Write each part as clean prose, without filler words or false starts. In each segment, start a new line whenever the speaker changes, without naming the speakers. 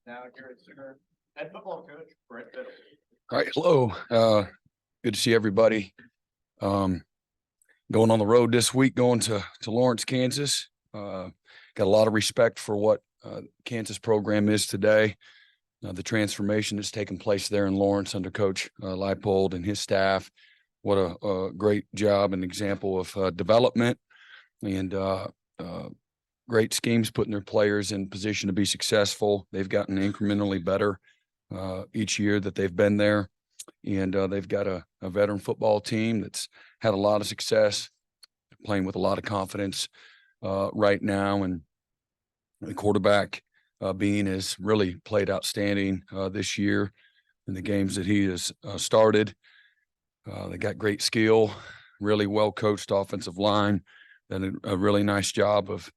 Now here's your head football coach, Brent Venables.
All right, hello. Good to see everybody. Going on the road this week, going to Lawrence, Kansas. Got a lot of respect for what Kansas program is today. The transformation that's taken place there in Lawrence under Coach Leipold and his staff. What a great job and example of development and great schemes, putting their players in position to be successful. They've gotten incrementally better each year that they've been there. And they've got a veteran football team that's had a lot of success, playing with a lot of confidence right now. And the quarterback Bean has really played outstanding this year in the games that he has started. They got great skill, really well-coached offensive line, done a really nice job of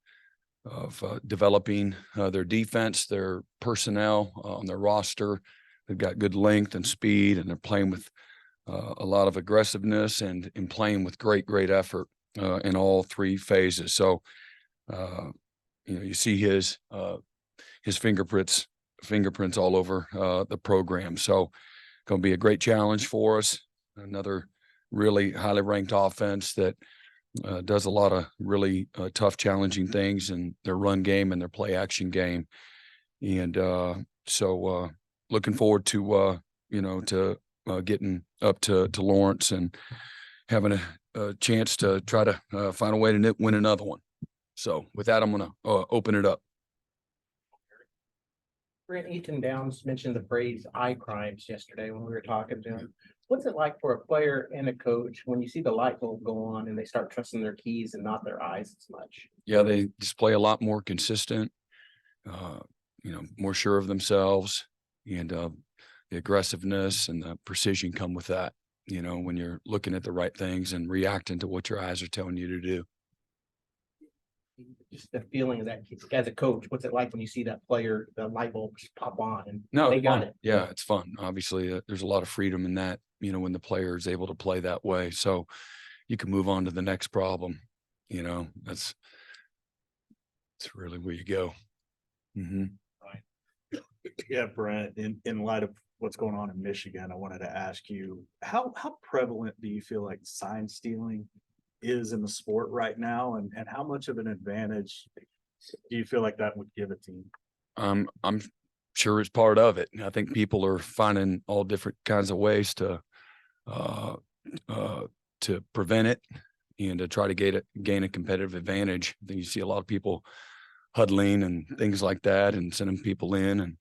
developing their defense, their personnel on their roster. They've got good length and speed, and they're playing with a lot of aggressiveness and playing with great effort in all three phases. So, you see his fingerprints all over the program. So, going to be a great challenge for us. Another really highly ranked offense that does a lot of really tough, challenging things in their run game and their play action game. And so looking forward to, getting up to Lawrence and having a chance to try to find a way to win another one. So with that, I'm going to open it up.
Brent, Ethan Downs mentioned the phrase eye crimes yesterday when we were talking to him. What's it like for a player and a coach when you see the light bulb go on and they start trusting their keys and not their eyes as much?
Yeah, they display a lot more consistent, more sure of themselves, and the aggressiveness and the precision come with that, when you're looking at the right things and reacting to what your eyes are telling you to do.
Just the feeling of that as a coach, what's it like when you see that player, the light bulb just pop on and they got it?
Yeah, it's fun. Obviously, there's a lot of freedom in that, when the player is able to play that way. So you can move on to the next problem. That's really where you go. Mm-hmm.
Right. Yeah, Brent, in light of what's going on in Michigan, I wanted to ask you, how prevalent do you feel like sign stealing is in the sport right now, and how much of an advantage do you feel like that would give a team?
I'm sure it's part of it. I think people are finding all different kinds of ways to prevent it and to try to gain a competitive advantage. I think you see a lot of people huddling and things like that and sending people in and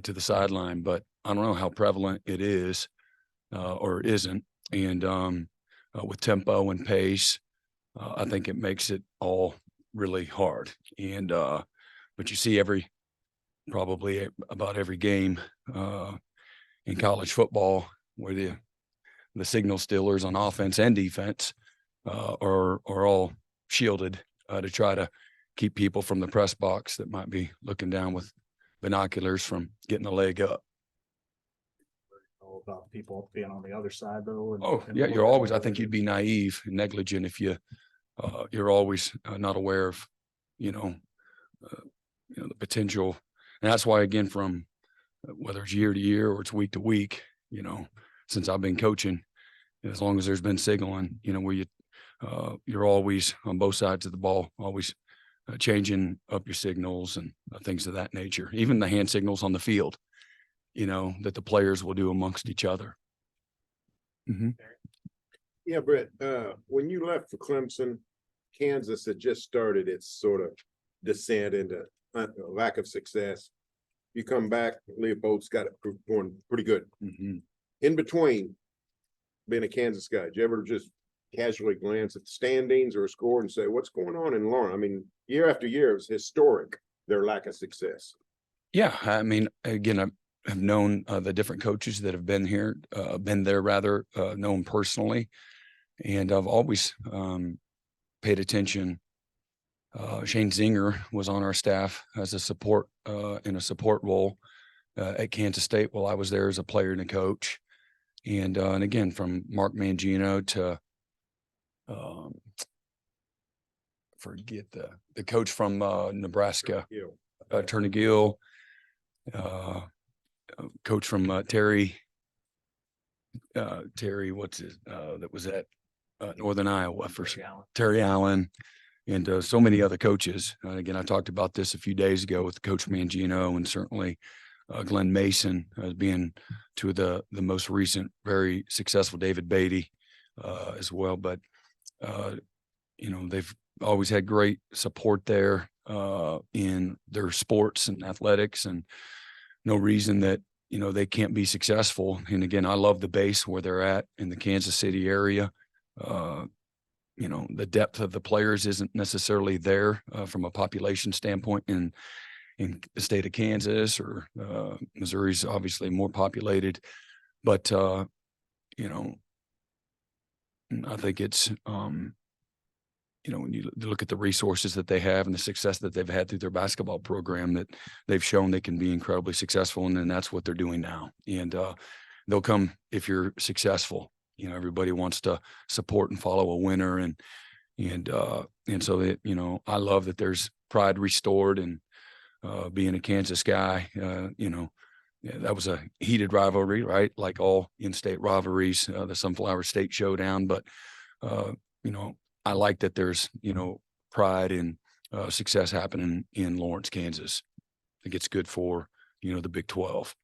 to the sideline, but I don't know how prevalent it is or isn't. And with tempo and pace, I think it makes it all really hard. And but you see probably about every game in college football where the signal stealers on offense and defense are all shielded to try to keep people from the press box that might be looking down with binoculars from getting a leg up.
About people being on the other side though.
You're always, I think you'd be naive and negligent if you're always not aware of, the potential. And that's why, again, from whether it's year to year or it's week to week, since I've been coaching, as long as there's been signaling, where you're always on both sides of the ball, always changing up your signals and things of that nature, even the hand signals on the field, that the players will do amongst each other. Mm-hmm.
Yeah, Brett, when you left for Clemson, Kansas had just started its sort of descent into lack of success. You come back, Leipold's got it going pretty good.
Mm-hmm.
In between being a Kansas guy, did you ever just casually glance at the standings or a score and say, what's going on in Lawrence? I mean, year after year, it was historic, their lack of success.
Yeah, I mean, again, I've known the different coaches that have been there rather, known personally. And I've always paid attention. Shane Zinger was on our staff as a support in a support role at Kansas State while I was there as a player and a coach. And again, from Mark Mangino to forget the coach from Nebraska. Turnigill, coach from Terry, what's his, that was at Northern Iowa for Terry Allen, and so many other coaches. Again, I talked about this a few days ago with Coach Mangino, and certainly Glenn Mason as being two of the most recent, very successful, David Beatty as well. But, they've always had great support there in their sports and athletics, and no reason that, they can't be successful. And again, I love the base where they're at in the Kansas City area. The depth of the players isn't necessarily there from a population standpoint in the state of Kansas, or Missouri's obviously more populated, but I think it's when you look at the resources that they have and the success that they've had through their basketball program, that they've shown they can be incredibly successful, and then that's what they're doing now. And they'll come if you're successful. Everybody wants to support and follow a winner, and so that, I love that there's pride restored, and being a Kansas guy, that was a heated rivalry, right? Like all in-state rivalries, the Sunflower State Showdown. But, I like that there's, pride and success happening in Lawrence, Kansas. I think it's good for, the Big 12.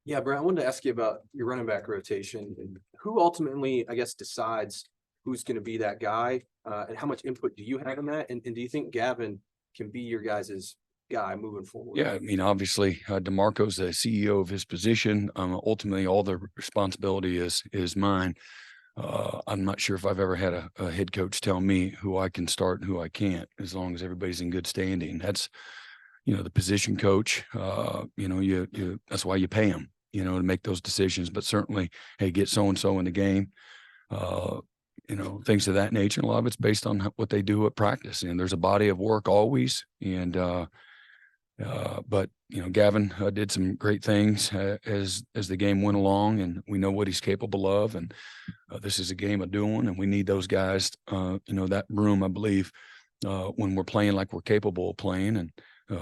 Yeah, Brent, I wanted to ask you about your running back rotation, and who ultimately, I guess, decides who's going to be that guy, and how much input do you have in that? And do you think Gavin can be your guys' guy moving forward?
Yeah, I mean, obviously, DeMarco's the CEO of his position. Ultimately, all the responsibility is mine. I'm not sure if I've ever had a head coach tell me who I can start and who I can't, as long as everybody's in good standing. That's, the position coach. That's why you pay him, to make those decisions. But certainly, hey, get so and so in the game. Things of that nature. And a lot of it's based on what they do at practice. And there's a body of work always. And but Gavin did some great things as the game went along, and we know what he's capable of. And this is a game of doing, and we need those guys. That room, I believe, when we're playing like we're capable of playing, and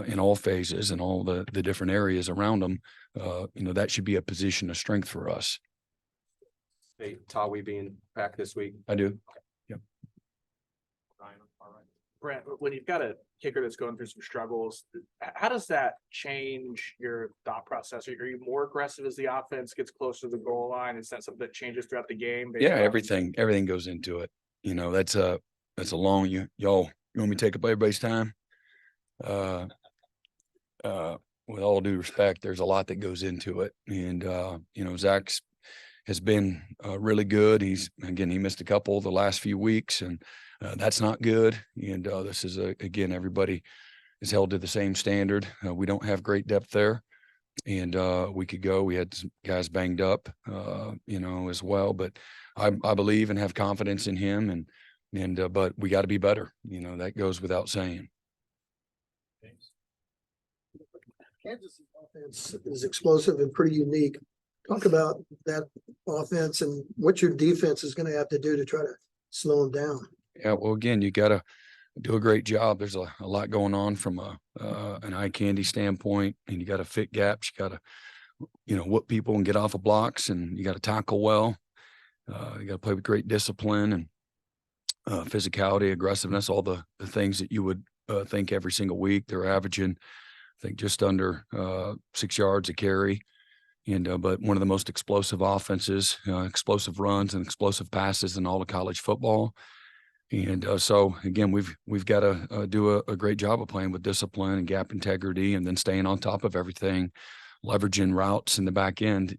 in all phases and all the different areas around them, that should be a position of strength for us.
Hey, Tawee being back this week.
I do.
Brent, when you've got a kicker that's going through some struggles, how does that change your thought process? Are you more aggressive as the offense gets closer to the goal line? Is that something that changes throughout the game?
Yeah, everything goes into it. That's a long, you want me to take up everybody's time? With all due respect, there's a lot that goes into it. And, Zach has been really good. He missed a couple the last few weeks, and that's not good. And this is again, everybody is held to the same standard. We don't have great depth there. And a week ago, we had some guys banged up, as well. But I believe and have confidence in him. But we got to be better. That goes without saying.
Kansas offense is explosive and pretty unique. Talk about that offense and what your defense is going to have to do to try to slow them down.
Yeah, well, again, you got to do a great job. There's a lot going on from an eye candy standpoint, and you got to fit gaps. You got to, whoop people and get off of blocks, and you got to tackle well. You got to play with great discipline and physicality, aggressiveness, all the things that you would think every single week. They're averaging, I think, just under 6 yards a carry. But one of the most explosive offenses, explosive runs and explosive passes in all of college football. And so again, we've got to do a great job of playing with discipline and gap integrity, and then staying on top of everything, leveraging routes in the back end,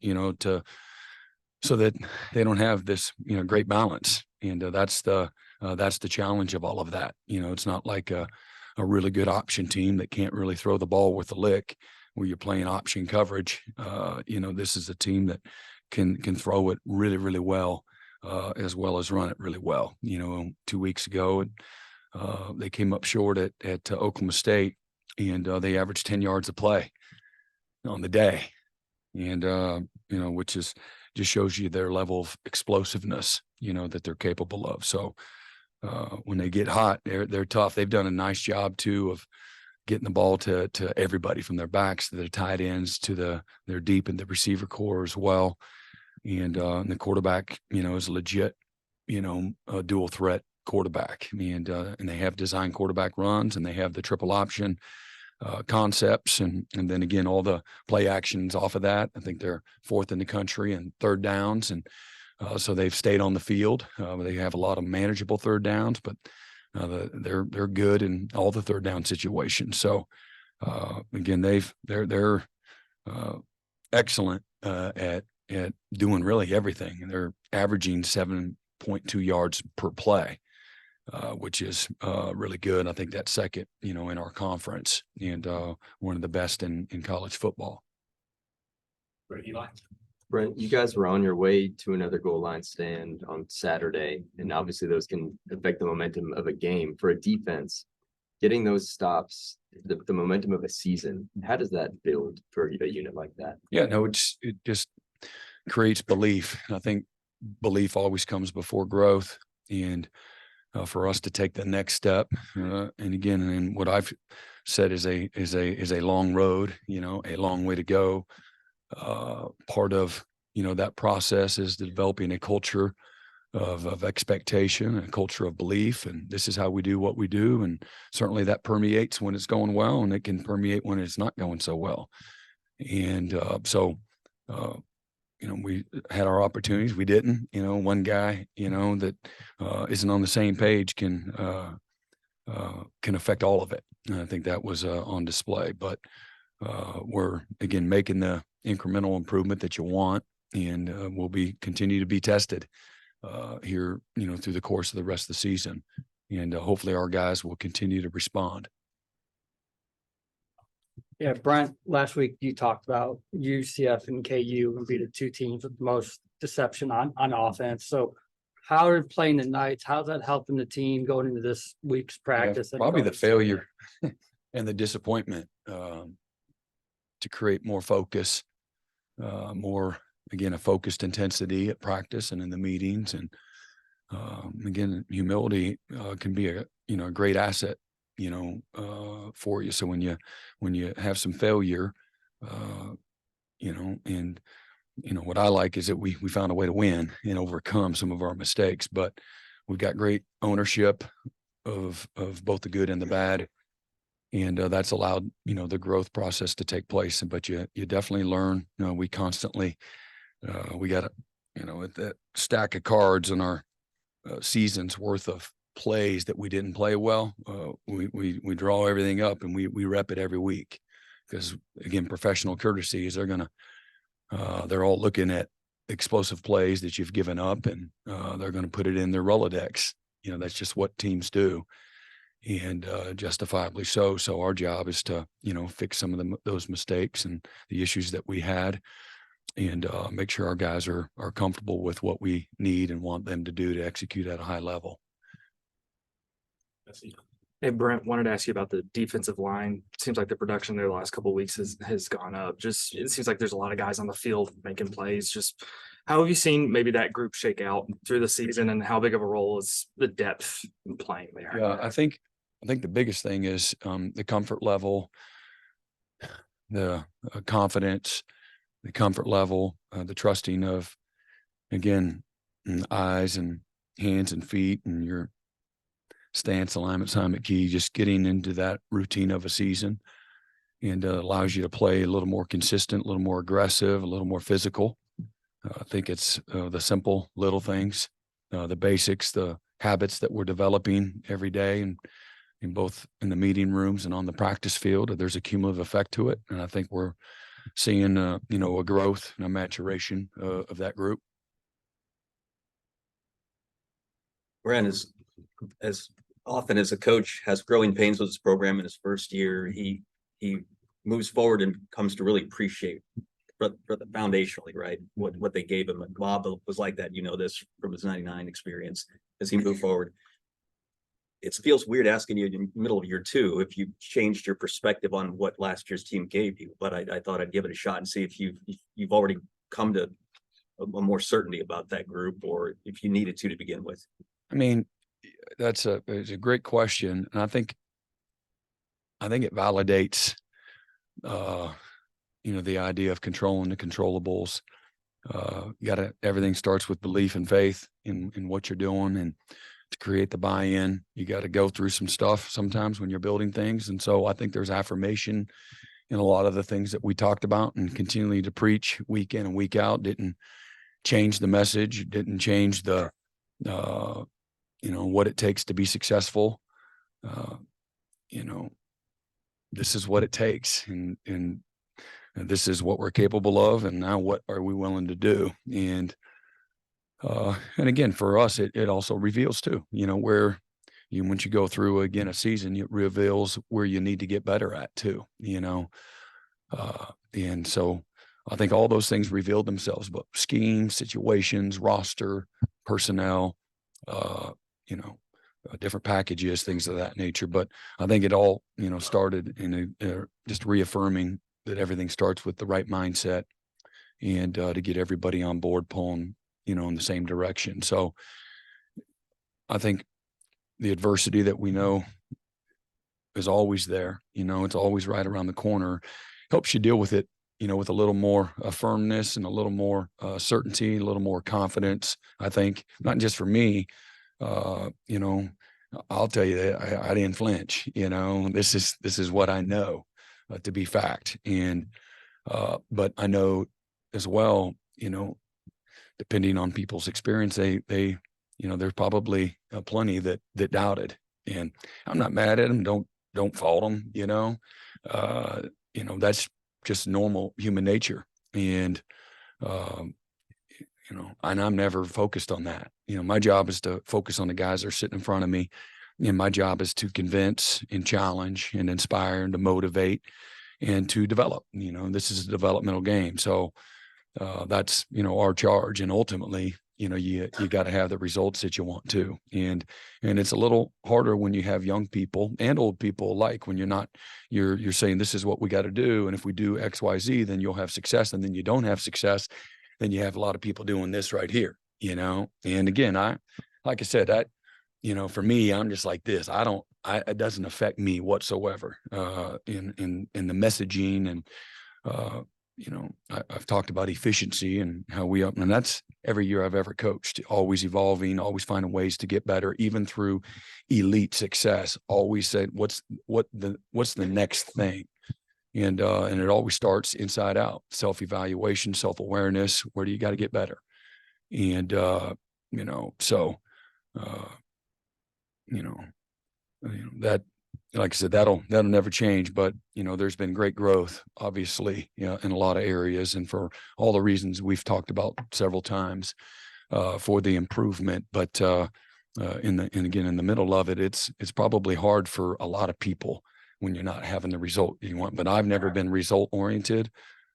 so that they don't have this, great balance. And that's the challenge of all of that. It's not like a really good option team that can't really throw the ball with a lick, where you're playing option coverage. This is a team that can throw it really, really well as run it really well. 2 weeks ago, they came up short at Oklahoma State, and they averaged 10 yards a play on the day. And, which is just shows you their level of explosiveness, that they're capable of. So when they get hot, they're tough. They've done a nice job too of, getting the ball to everybody from their backs to their tight ends to their deep in the receiver core as well. And the quarterback, is legit, a dual threat quarterback. And they have design quarterback runs, and they have the triple option concepts. And then again, all the play actions off of that. I think they're 4th in the country and 3rd downs. And so they've stayed on the field. They have a lot of manageable 3rd downs, but they're good in all the 3rd down situations. So again, they're excellent at doing really everything, and they're averaging 7.2 yards per play, which is really good. I think that's 2nd, in our conference, and one of the best in college football.
Brent, you guys were on your way to another goal line stand on Saturday, and obviously those can affect the momentum of a game. For a defense, getting those stops, the momentum of a season, how does that build for a unit like that?
Yeah, no, it just creates belief. I think belief always comes before growth, and for us to take the next step, and again, and what I've said is a long road, a long way to go. Part of that process is developing a culture of expectation, a culture of belief, and this is how we do what we do. And certainly that permeates when it's going well, and it can permeate when it's not going so well. And so we had our opportunities. We didn't. One guy that isn't on the same page can affect all of it. And I think that was on display. But we're again making the incremental improvement that you want, and we'll continue to be tested here, through the course of the rest of the season, and hopefully our guys will continue to respond.
Yeah, Brent, last week you talked about UCF and KU would be the 2 teams with the most deception on offense. So how are playing the Knights? How's that helping the team going into this week's practice?
Probably the failure and the disappointment to create more focus, more, again, a focused intensity at practice and in the meetings. And again, humility can be a great asset, for you. So when you have some failure, and what I like is that we found a way to win and overcome some of our mistakes, but we've got great ownership of both the good and the bad. And that's allowed, the growth process to take place. But you definitely learn. We constantly, we got with that stack of cards in our season's worth of plays that we didn't play well. We draw everything up and we rep it every week, because again, professional courtesy is they're all looking at explosive plays that you've given up, and they're going to put it in their Rolodex. That's just what teams do. And justifiably so. So our job is to, fix some of those mistakes and the issues that we had, and make sure our guys are comfortable with what we need and want them to do to execute at a high level.
Hey, Brent, wanted to ask you about the defensive line. Seems like the production there the last couple of weeks has gone up. Just, it seems like there's a lot of guys on the field making plays. Just how have you seen maybe that group shake out through the season, and how big of a role is the depth in playing there?
Yeah, I think the biggest thing is the comfort level, the confidence, the comfort level, the trusting of, again, eyes and hands and feet, and your stance, alignment, assignment, key, just getting into that routine of a season, and allows you to play a little more consistent, a little more aggressive, a little more physical. I think it's the simple little things, the basics, the habits that we're developing every day, and in both in the meeting rooms and on the practice field. There's a cumulative effect to it, and I think we're seeing a growth and a maturation of that group.
Brent, as often as a coach has growing pains with his program in his first year, he moves forward and comes to really appreciate for the foundationally, right, what they gave him. And Bob was like that, this from his 99 experience as he moved forward. It feels weird asking you in the middle of year 2 if you changed your perspective on what last year's team gave you, but I thought I'd give it a shot and see if you've already come to a more certainty about that group, or if you needed to begin with.
I mean, it's a great question. And I think I think it validates, the idea of controlling the controllables. Everything starts with belief and faith in what you're doing, and to create the buy-in, you got to go through some stuff sometimes when you're building things. And so I think there's affirmation in a lot of the things that we talked about, and continually to preach week in and week out didn't change the message, didn't change the, what it takes to be successful. This is what it takes, and this is what we're capable of. And now what are we willing to do? And again, for us, it also reveals too, where once you go through again a season, it reveals where you need to get better at too, and so I think all those things revealed themselves, but scheme, situations, roster, personnel, different packages, things of that nature. But I think it all, started in just reaffirming that everything starts with the right mindset, and to get everybody on board pulling, in the same direction. So I think the adversity that we know is always there, it's always right around the corner, helps you deal with it, with a little more firmness and a little more certainty, a little more confidence. I think not just for me, I'll tell you that I didn't flinch, this is what I know to be fact. And, but I know as well, depending on people's experience, they there's probably plenty that doubted, and I'm not mad at them. Don't fault them. That's just normal human nature. And, and I'm never focused on that. My job is to focus on the guys that are sitting in front of me. And my job is to convince and challenge and inspire and to motivate and to develop. This is a developmental game. So that's, our charge. And ultimately, you got to have the results that you want to. And it's a little harder when you have young people and old people alike, when you're saying this is what we got to do. And if we do X, Y, Z, then you'll have success. And then you don't have success, then you have a lot of people doing this right here, And again, like I said, for me, I'm just like this. It doesn't affect me whatsoever, in the messaging. And, I've talked about efficiency and how and that's every year I've ever coached, always evolving, always finding ways to get better, even through elite success, always said, what's the next thing? And it always starts inside out, self-evaluation, self-awareness. Where do you got to get better? And, that, like I said, that'll never change. But, there's been great growth, obviously, in a lot of areas, and for all the reasons we've talked about several times, for the improvement. But, in the middle of it, it's probably hard for a lot of people when you're not having the result you want. But I've never been result oriented.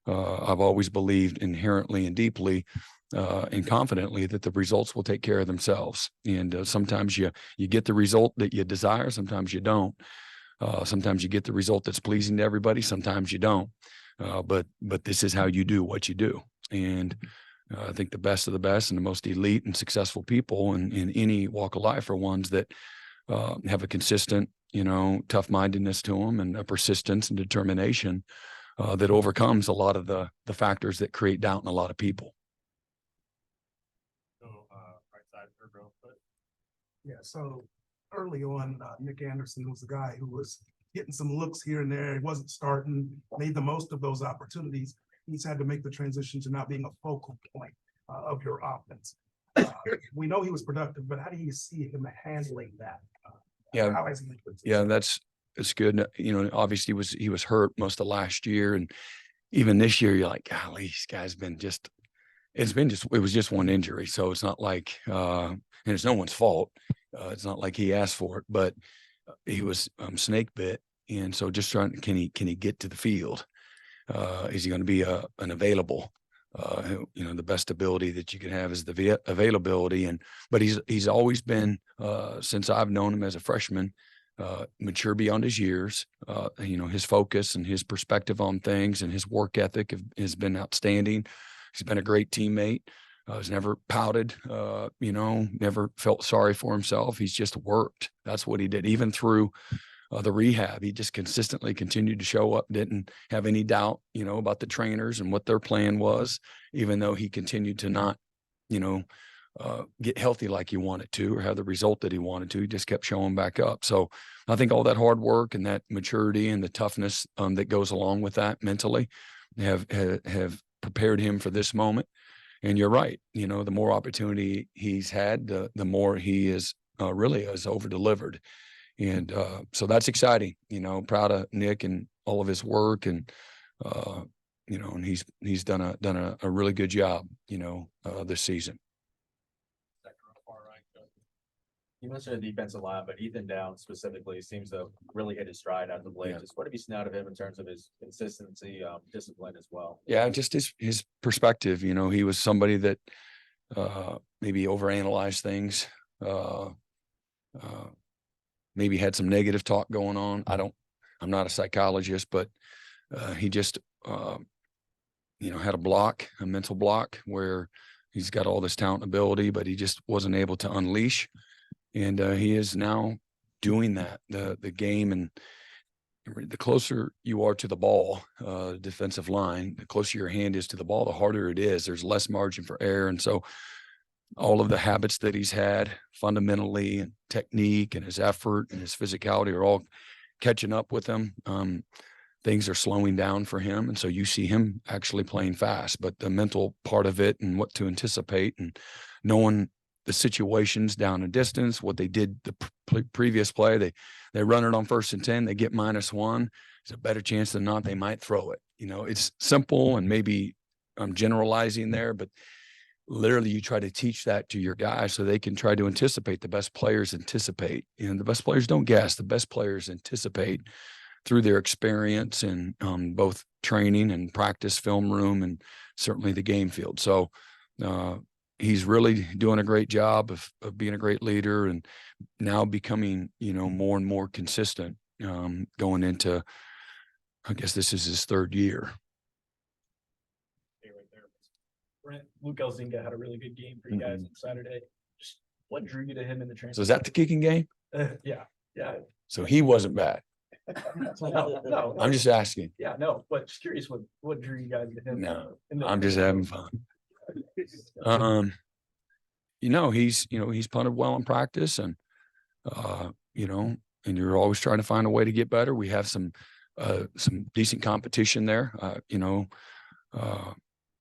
I've always believed inherently and deeply, and confidently that the results will take care of themselves. And sometimes you get the result that you desire. Sometimes you don't. Sometimes you get the result that's pleasing to everybody. Sometimes you don't. But this is how you do what you do. And I think the best of the best and the most elite and successful people in any walk of life are ones that have a consistent, tough-mindedness to them, and a persistence and determination that overcomes a lot of the factors that create doubt in a lot of people.
Yeah, so early on, Nic Anderson was the guy who was getting some looks here and there. He wasn't starting, made the most of those opportunities. He's had to make the transition to not being a focal point of your offense. We know he was productive, but how do you see him handling that?
Yeah,
how has he
it's good. Obviously he was hurt most of last year, and even this year, you're like, golly, this guy's been it was just one injury. So it's not like, and it's no one's fault. It's not like he asked for it, but he was snake bit. And so just trying, can he get to the field? Is he going to be an available? The best ability that you can have is the availability. But he's always been, since I've known him as a freshman, mature beyond his years. His focus and his perspective on things and his work ethic has been outstanding. He's been a great teammate. He's never pouted, never felt sorry for himself. He's just worked. That's what he did. Even through the rehab. He just consistently continued to show up, didn't have any doubt, about the trainers and what their plan was, even though he continued to not, get healthy like he wanted to or have the result that he wanted to. He just kept showing back up. So I think all that hard work and that maturity and the toughness that goes along with that mentally have prepared him for this moment. And you're right. The more opportunity he's had, the more he is really has over delivered. And so that's exciting, proud of Nick and all of his work. And, and he's done a really good job, this season.
You mentioned the defensive line, but Ethan Down specifically seems to really hit his stride out of the blade.
Yeah.
Just what have you seen out of him in terms of his consistency, discipline as well?
Yeah, just his perspective. He was somebody that maybe overanalyzed things, maybe had some negative talk going on. I'm not a psychologist, but he just had a mental block where he's got all this talent and ability, but he just wasn't able to unleash. And he is now doing that. The game, and the closer you are to the ball, defensive line, the closer your hand is to the ball, the harder it is. There's less margin for error. And so all of the habits that he's had fundamentally, and technique and his effort and his physicality are all catching up with him. Things are slowing down for him. And so you see him actually playing fast, but the mental part of it and what to anticipate and knowing the situations down a distance, what they did the previous play, they run it on 1st and 10, they get -1. There's a better chance than not they might throw it. It's simple, and maybe I'm generalizing there, but literally you try to teach that to your guys so they can try to anticipate. The best players anticipate, and the best players don't guess. The best players anticipate through their experience and both training and practice, film room, and certainly the game field. So he's really doing a great job of being a great leader, and now becoming, more and more consistent going into, I guess this is his 3rd year.
Brent, Luke Elzinga had a really good game for you guys on Saturday. Just what drew you to him in the transfer?
So is that the kicking game?
Yeah.
So he wasn't bad.
No,
I'm just asking.
Yeah, no, but just curious what drew you guys to him?
No, I'm just having fun. He's punted well in practice, and and you're always trying to find a way to get better. We have some decent competition there.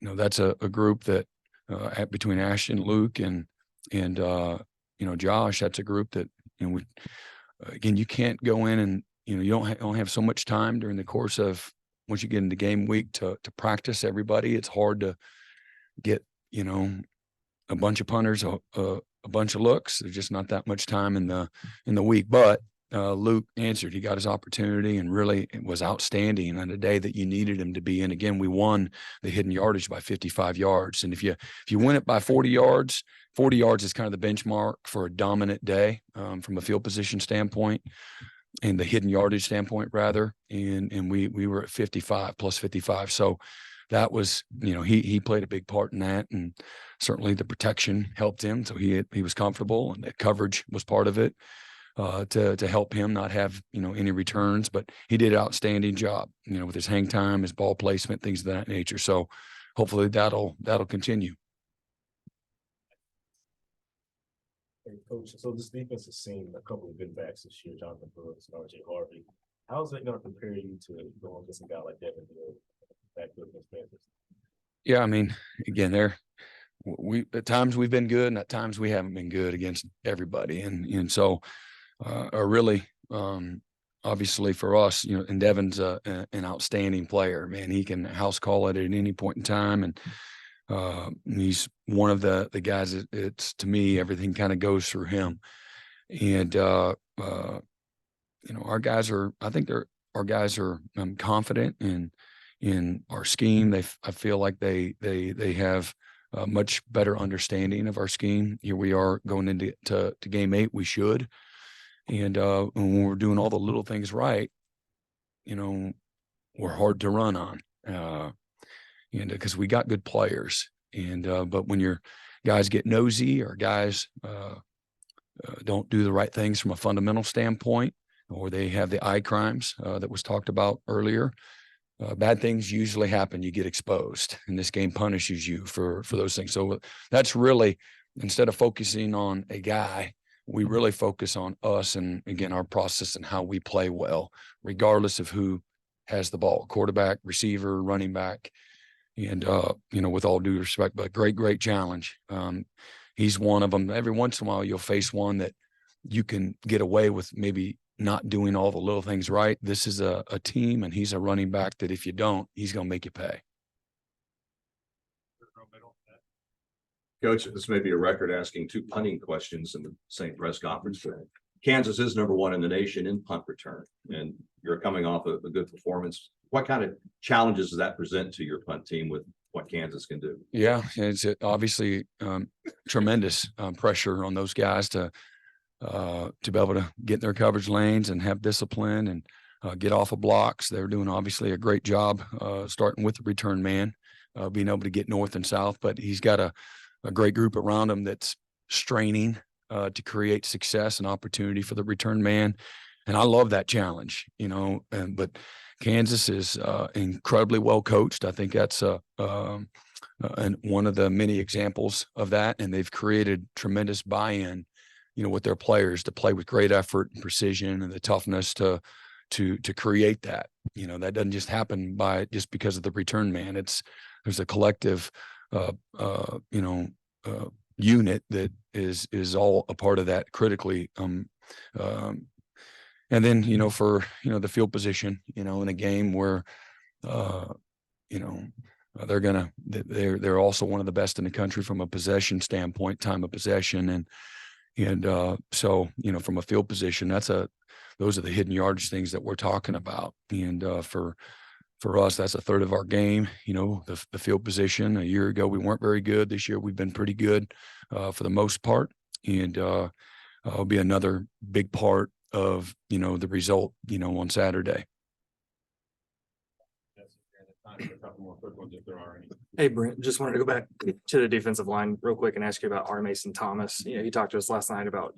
That's a group that between Ashton, Luke, and Josh, that's a group that, again, you can't go in and, you don't have so much time during the course of, once you get into game week to practice everybody. It's hard to get, a bunch of punters, a bunch of looks. There's just not that much time in the week, but Luke answered. He got his opportunity and really was outstanding on a day that you needed him to be in. Again, we won the hidden yardage by 55 yards. And if you win it by 40 yards is kind of the benchmark for a dominant day from a field position standpoint, and the hidden yardage standpoint rather. And we were at 55 plus 55. So that was, he played a big part in that, and certainly the protection helped him. So he was comfortable, and the coverage was part of it. To help him not have, any returns, but he did an outstanding job, with his hang time, his ball placement, things of that nature. So hopefully that'll continue.
Hey, Coach, so this defense has seen a couple of good backs this year, Jonathan Brooks and RJ Harvey. How is that going to prepare you to go against a guy like Devin Neal back to against Panthers?
Yeah, I mean, again, at times we've been good, and at times we haven't been good against everybody, and so. Really, obviously for us, and Devin's an outstanding player, man. He can house call it at any point in time. And he's one of the guys that it's, to me, everything kind of goes through him. And, our guys are, confident in our scheme. I feel like they have a much better understanding of our scheme. Here we are going into game 8. We should. And when we're doing all the little things right, we're hard to run on, and because we got good players. And but when your guys get nosy, or guys don't do the right things from a fundamental standpoint, or they have the eye crimes that was talked about earlier. Bad things usually happen. You get exposed, and this game punishes you for those things. So that's really, instead of focusing on a guy, we really focus on us and, again, our process and how we play well, regardless of who has the ball, quarterback, receiver, running back. And, with all due respect, but great challenge. He's one of them. Every once in a while, you'll face one that you can get away with maybe not doing all the little things right. This is a team, and he's a running back that if you don't, he's going to make you pay.
Coach, this may be a record asking 2 punting questions in the same press conference. Kansas is #1 in the nation in punt return, and you're coming off a good performance. What kind of challenges does that present to your punt team with what Kansas can do?
Yeah, it's obviously tremendous pressure on those guys to be able to get in their coverage lanes and have discipline and get off of blocks. They're doing obviously a great job starting with the return man, being able to get north and south, but he's got a great group around him that's straining to create success and opportunity for the return man. And I love that challenge, but Kansas is incredibly well coached. I think that's and one of the many examples of that. And they've created tremendous buy-in, with their players to play with great effort and precision and the toughness to create that. That doesn't just happen just because of the return man. There's a collective, unit that is all a part of that critically. And then, for, the field position, in a game where, they're also one of the best in the country from a possession standpoint, time of possession. So, from a field position, those are the hidden yardage things that we're talking about. And for us, that's a third of our game, the field position. A year ago, we weren't very good. This year, we've been pretty good for the most part. And it'll be another big part of, the result, on Saturday.
Hey, Brent, just wanted to go back to the defensive line real quick and ask you about R. Mason Thomas. You talked to us last night about,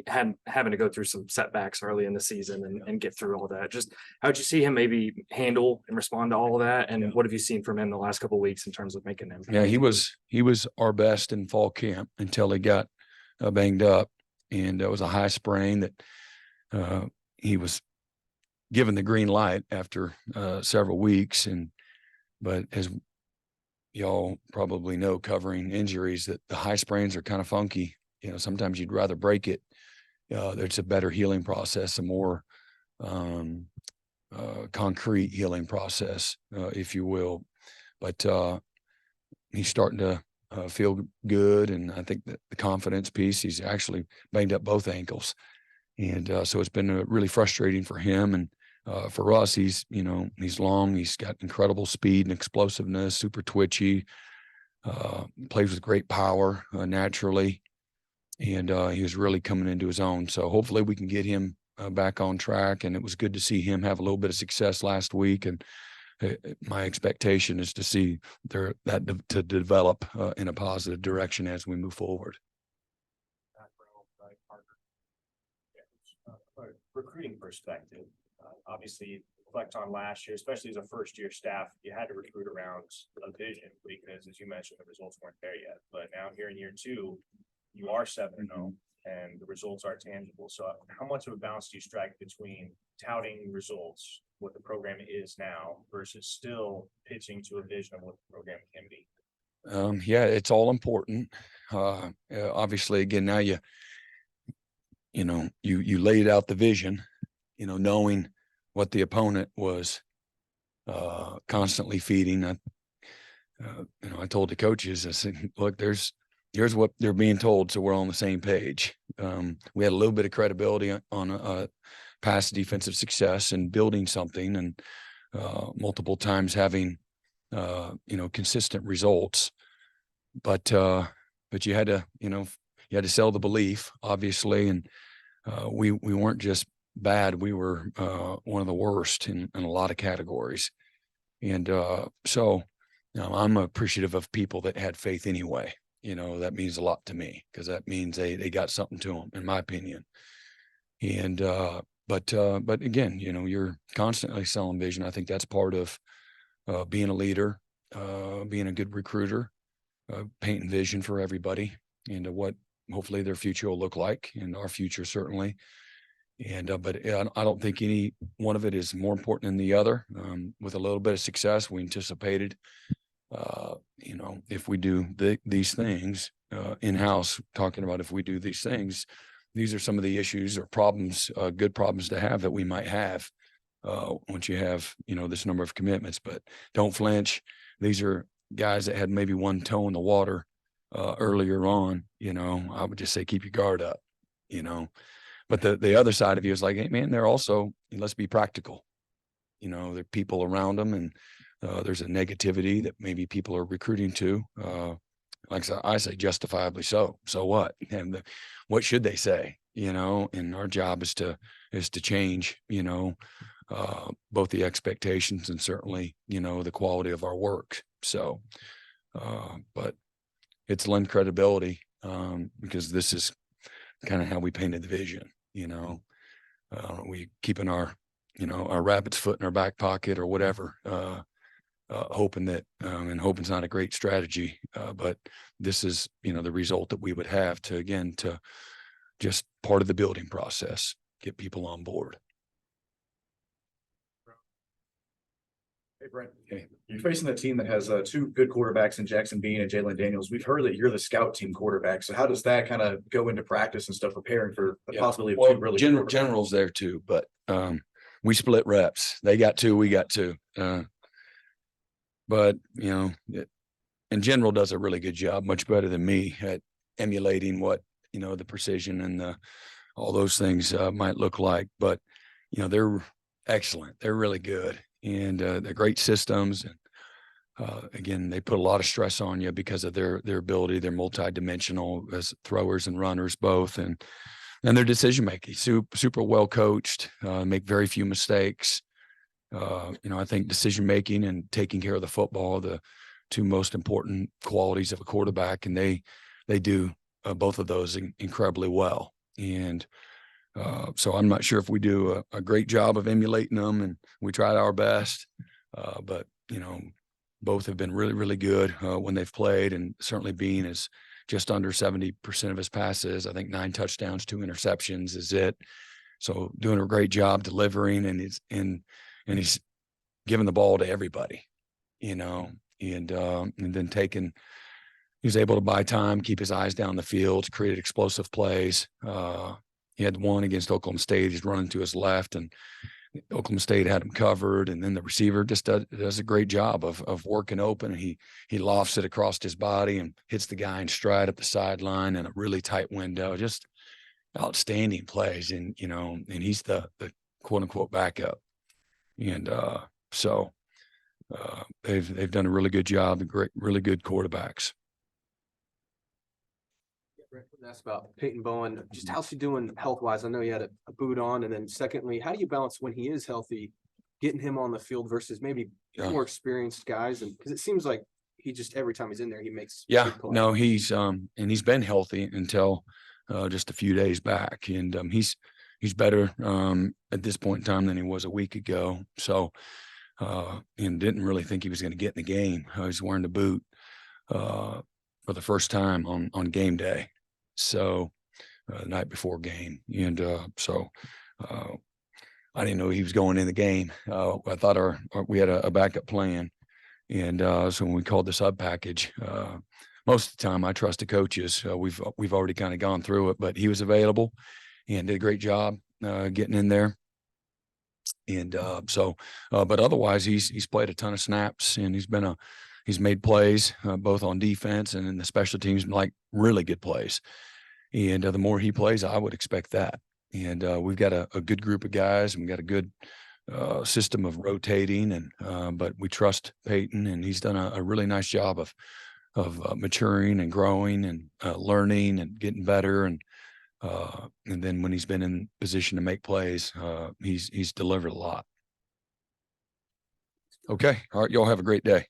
having to go through some setbacks early in the season and get through all that. Just how'd you see him maybe handle and respond to all of that? And what have you seen from him the last couple of weeks in terms of making them?
Yeah, he was our best in fall camp until he got banged up, and it was a high sprain that he was given the green light after several weeks. But as y'all probably know, covering injuries, that the high sprains are kind of funky. Sometimes you'd rather break it. There's a better healing process, a more concrete healing process, if you will. But he's starting to feel good, and I think that the confidence piece, he's actually banged up both ankles. And so it's been really frustrating for him. And for us, he's long, he's got incredible speed and explosiveness, super twitchy, plays with great power naturally. And he was really coming into his own. So hopefully we can get him back on track. And it was good to see him have a little bit of success last week. And my expectation is to see that to develop in a positive direction as we move forward.
Recruiting perspective, obviously reflect on last year, especially as a first-year staff, you had to recruit around a vision because, as you mentioned, the results weren't there yet. But now here in year 2, you are 7-0, and the results are tangible. So how much of a balance do you strike between touting results, what the program is now, versus still pitching to a vision of what the program can be?
Yeah, it's all important. Obviously, again, now you laid out the vision, knowing what the opponent was constantly feeding. I told the coaches, I said, look, here's what they're being told, so we're on the same page. We had a little bit of credibility on past defensive success and building something, and multiple times having consistent results. But you had to sell the belief, obviously, and we weren't just bad. We were one of the worst in a lot of categories. And so I'm appreciative of people that had faith anyway. That means a lot to me, because that means they got something to them, in my opinion. And but again, you know, you're constantly selling vision. I think that's part of being a leader, being a good recruiter, painting vision for everybody and what hopefully their future will look like, and our future certainly. And but I don't think any one of it is more important than the other. With a little bit of success, we anticipated, you know, if we do these things in-house, talking about if we do these things, these are some of the issues or problems, good problems to have that we might have once you have, you know, this number of commitments. But don't flinch. These are guys that had maybe one toe in the water earlier on. You know, I would just say keep your guard up, you know. But the other side of you is like, hey man, they're also, let's be practical. You know, there are people around them, and there's a negativity that maybe people are recruiting to. Like I say, justifiably so. So what? And what should they say? You know, and our job is to change, you know, both the expectations and certainly, you know, the quality of our work. So, but it's lend credibility because this is kind of how we painted the vision. You know, we keeping our, you know, our rabbit's foot in our back pocket or whatever, hoping that, and hoping's not a great strategy, but this is, you know, the result that we would have to, again, to just part of the building process, get people on board.
Hey, Brent.
Hey.
You're facing a team that has two good quarterbacks in Jackson Bean and Jalen Daniels. We've heard that you're the scout team quarterback. So how does that kind of go into practice and stuff, preparing for the possibility of two really good
General's there too, but we split reps. They got two, we got two. But you know, and General does a really good job, much better than me at emulating what, you know, the precision and all those things might look like. But you know, they're excellent. They're really good, and they're great systems. And again, they put a lot of stress on you because of their ability. They're multidimensional as throwers and runners both, and their decision making super well coached. Make very few mistakes. You know, I think decision making and taking care of the football are the two most important qualities of a quarterback, and they do both of those incredibly well. And so I'm not sure if we do a great job of emulating them, and we tried our best, but you know, both have been really, really good when they've played, and certainly Bean is just under 70% of his passes. I think 9 touchdowns, 2 interceptions is it. So doing a great job delivering, and he's giving the ball to everybody, you know, and then he's able to buy time, keep his eyes down the field, create explosive plays. He had one against Oklahoma State. He's running to his left, and Oklahoma State had him covered. And then the receiver just does a great job of working open. And he lofts it across his body and hits the guy in stride up the sideline in a really tight window. Just outstanding plays. And, you know, and he's the quote unquote backup. And so they've done a really good job. Really good quarterbacks.
That's about Peyton Bowen. Just how's he doing health wise? I know he had a boot on, and then secondly, how do you balance when he is healthy, getting him on the field versus maybe more experienced guys? And because it seems like he just every time he's in there, he makes
no, he's and he's been healthy until just a few days back, and he's better at this point in time than he was a week ago. So and didn't really think he was going to get in the game. He's wearing the boot for the first time on game day. So the night before game. And so I didn't know he was going in the game. I thought we had a backup plan. And so when we called the sub package, most of the time I trust the coaches. We've already kind of gone through it, but he was available and did a great job getting in there. And but otherwise he's played a ton of snaps, and he's made plays both on defense and in the special teams, like really good plays. And the more he plays, I would expect that. And we've got a good group of guys, and we've got a good system of rotating, and but we trust Peyton, and he's done a really nice job of maturing and growing and learning and getting better. And then when he's been in position to make plays, he's delivered a lot. Okay. All right. Y'all have a great day.